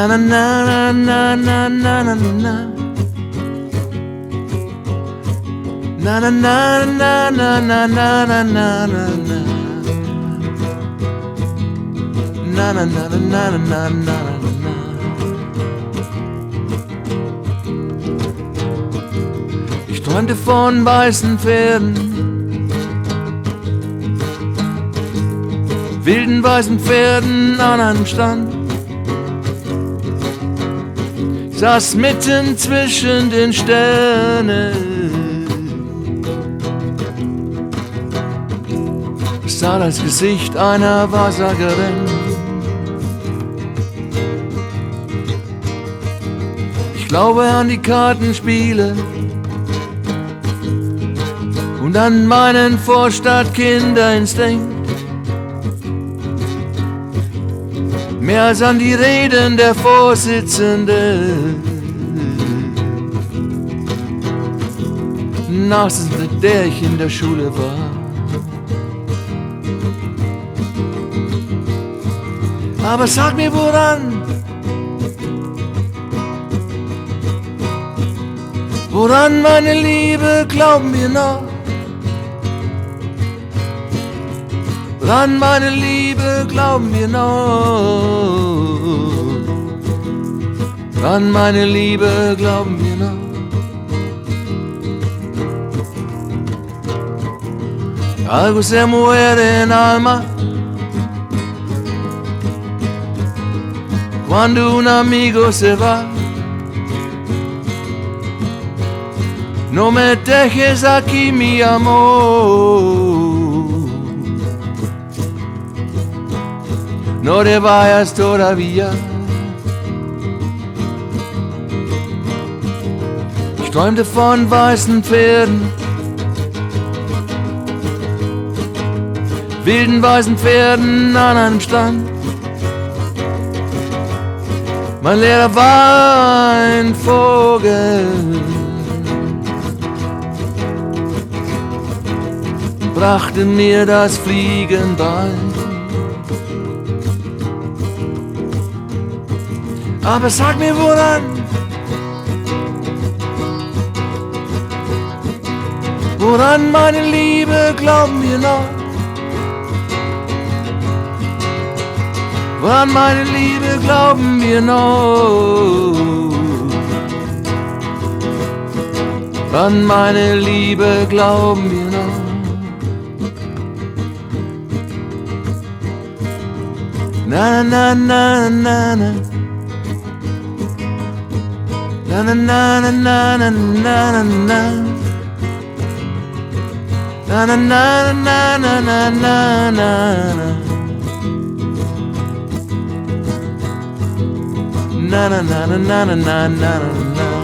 na na na na na na na. Na na na na na na na na na na. Na na na na na na na. Ich träumte von weißen Pferden, wilden weißen Pferden an einem Strand. Ich saß mitten zwischen den Sternen, ich sah das Gesicht einer Wahrsagerin. Ich glaube an die Kartenspiele und an meinen Vorstadtkinderinstinkt, mehr als an die Reden der Vorsitzende. Nachsitzende, der ich in der Schule war. Aber sag mir woran meine Liebe glauben wir noch? Woran meine Liebe glauben wir noch? Woran meine Liebe glauben wir noch? Algo se muere en alma cuando un amigo se va. No me dejes aquí, mi amor. No te vayas todavía. Ich träumte von weißen Pferden, wilden weißen Pferden an einem Strand. Mein Lehrer war ein Vogel, brachte mir das Fliegen bei. Aber sag mir woran meine Liebe glauben wir noch? Woran meine Liebe glauben wir noch? Woran meine Liebe glauben wir noch? Na na na na na. Na na na na na na na na. Na na na na na na na na. Na na na na na na na na.